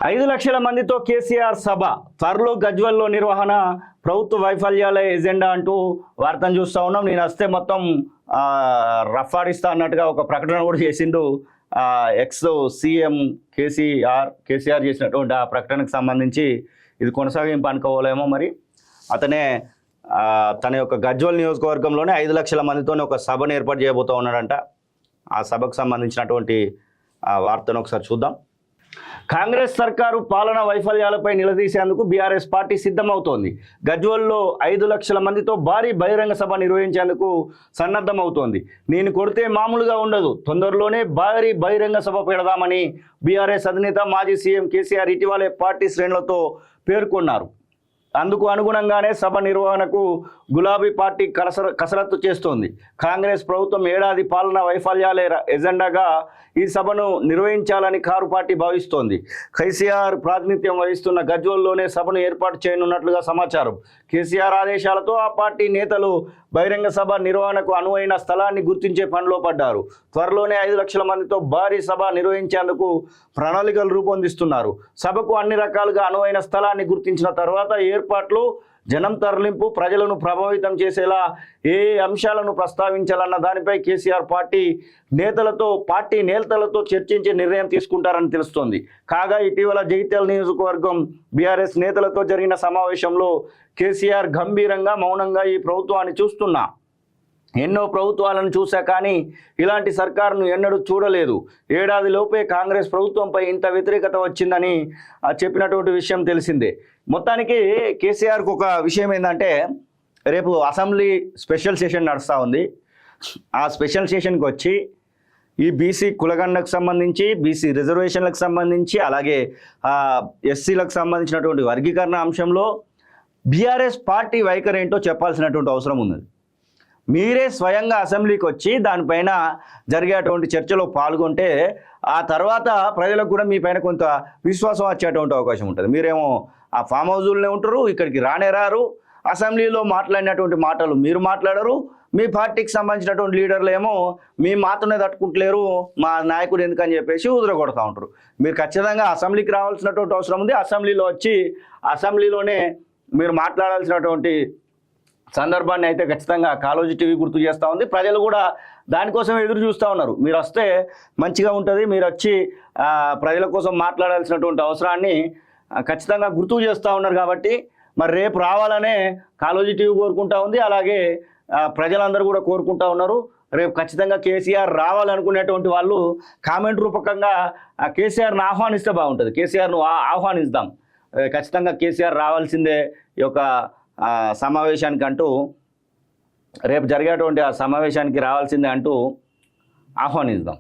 5 లక్షల మందితో కేసీఆర్ సభ, త్వరలో గజ్వెల్లో నిర్వహణ, ప్రభుత్వ వైఫల్యాల ఎజెండా అంటూ వార్తను చూస్తూ ఉన్నాం. నేను వస్తే మొత్తం రఫాడిస్తా అన్నట్టుగా ఒక ప్రకటన కూడా చేసిండు ఎక్స్ సీఎం కేసీఆర్ చేసినటువంటి ఆ ప్రకటనకు సంబంధించి ఇది కొనసాగింపు అనుకోవాలేమో. మరి అతనే తన యొక్క గజ్వెల్ నియోజకవర్గంలోనే 5 లక్షల మందితోనే ఒక సభను ఏర్పాటు చేయబోతూ ఉన్నాడంట. ఆ సభకు సంబంధించినటువంటి వార్తను ఒకసారి చూద్దాం. కాంగ్రెస్ సర్కారు పాలనా వైఫల్యాలపై నిలదీసేందుకు బీఆర్ఎస్ పార్టీ సిద్ధమవుతోంది. గజ్వెల్లో 5 లక్షల మందితో భారీ బహిరంగ సభ నిర్వహించేందుకు సన్నద్ధమవుతోంది. నేను కొడితే మామూలుగా ఉండదు, తొందరలోనే భారీ బహిరంగ సభ పెడదామని బీఆర్ఎస్ అధినేత మాజీ సీఎం కేసీఆర్ ఇటీవలే పార్టీ శ్రేణులతో పేర్కొన్నారు. అందుకు అనుగుణంగానే సభ నిర్వహణకు గులాబీ పార్టీ కసరత్తు చేస్తోంది. కాంగ్రెస్ ప్రభుత్వం ఏడాది పాలనా వైఫల్యాలే ఎజెండాగా ఈ సభను నిర్వహించాలని కారు పార్టీ భావిస్తోంది. కేసీఆర్ ప్రాతినిధ్యం వహిస్తున్న గజ్వెల్లోనే సభను ఏర్పాటు చేయనున్నట్లుగా సమాచారం. కేసీఆర్ ఆదేశాలతో ఆ పార్టీ నేతలు బహిరంగ సభ నిర్వహణకు అనువైన స్థలాన్ని గుర్తించే పనిలో పడ్డారు. త్వరలోనే 5 లక్షల మందితో భారీ సభ నిర్వహించేందుకు ప్రణాళికలు రూపొందిస్తున్నారు. సభకు అన్ని రకాలుగా అనువైన స్థలాన్ని గుర్తించిన తర్వాత ఏర్పాట్లు, జనం తరలింపు, ప్రజలను ప్రభావితం చేసేలా ఏ అంశాలను ప్రస్తావించాలన్న దానిపై కేసీఆర్ పార్టీ నేతలతో చర్చించి నిర్ణయం తీసుకుంటారని తెలుస్తోంది. కాగా ఇటీవల జగిత్యాల నియోజకవర్గం బీఆర్ఎస్ నేతలతో జరిగిన సమావేశంలో కేసీఆర్ గంభీరంగా మౌనంగా ఈ ప్రభుత్వాన్ని చూస్తున్నా, ఎన్నో ప్రభుత్వాలను చూశా కానీ ఇలాంటి సర్కారును ఎన్నడూ చూడలేదు, ఏడాదిలోపే కాంగ్రెస్ ప్రభుత్వంపై ఇంత వ్యతిరేకత వచ్చిందని చెప్పినటువంటి విషయం తెలిసిందే. మొత్తానికి కేసీఆర్కు ఒక విషయం ఏంటంటే, రేపు అసెంబ్లీ స్పెషల్ సెషన్ నడుస్తూ ఉంది. ఆ స్పెషల్ సెషన్కి వచ్చి ఈ బీసీ కులగండకు సంబంధించి, బీసీ రిజర్వేషన్లకు సంబంధించి, అలాగే ఎస్సీలకు సంబంధించినటువంటి వర్గీకరణ అంశంలో బీఆర్ఎస్ పార్టీ వైఖరి ఏంటో చెప్పాల్సినటువంటి అవసరం ఉంది. మీరే స్వయంగా అసెంబ్లీకి వచ్చి దానిపైన జరిగేటువంటి చర్చలో పాల్గొంటే ఆ తర్వాత ప్రజలకు కూడా మీ పైన కొంత విశ్వాసం వచ్చేటువంటి అవకాశం ఉంటుంది. మీరేమో ఆ ఫామ్ హౌజుల్నే ఉంటారు, ఇక్కడికి రారు, అసెంబ్లీలో మాట్లాడినటువంటి మాటలు మీరు మాట్లాడరు, మీ పార్టీకి సంబంధించినటువంటి లీడర్లు ఏమో మీ మాతనే తట్టుకుంటలేరు, మా నాయకుడు ఎందుకని చెప్పేసి ఉదరగొడతా ఉంటారు. మీరు ఖచ్చితంగా అసెంబ్లీకి రావాల్సినటువంటి అవసరం ఉంది. అసెంబ్లీలో వచ్చి అసెంబ్లీలోనే మీరు మాట్లాడాల్సినటువంటి సందర్భాన్ని అయితే ఖచ్చితంగా కాళోజీ టీవీ గుర్తు చేస్తూ ఉంది. ప్రజలు కూడా దానికోసం ఎదురు చూస్తూ ఉన్నారు. మీరు వస్తే మంచిగా ఉంటుంది, మీరు వచ్చి ప్రజల కోసం మాట్లాడాల్సినటువంటి అవసరాన్ని ఖచ్చితంగా గుర్తు చేస్తూ ఉన్నారు. కాబట్టి మరి రేపు రావాలనే కాళోజీ టీవీ కోరుకుంటా ఉంది, అలాగే ప్రజలందరూ కూడా కోరుకుంటా ఉన్నారు. రేపు ఖచ్చితంగా కేసీఆర్ రావాలనుకునేటువంటి వాళ్ళు కామెంట్ రూపకంగా కేసీఆర్ను ఆహ్వానిస్తే బాగుంటుంది. కేసీఆర్ను ఆహ్వానిస్తాం, ఖచ్చితంగా కేసీఆర్ రావాల్సిందే ఈ యొక్క సమావేశానికి అంటూ, రేపు జరిగేటువంటి ఆ సమావేశానికి రావాల్సిందే అంటూ ఆహ్వానిస్తాం.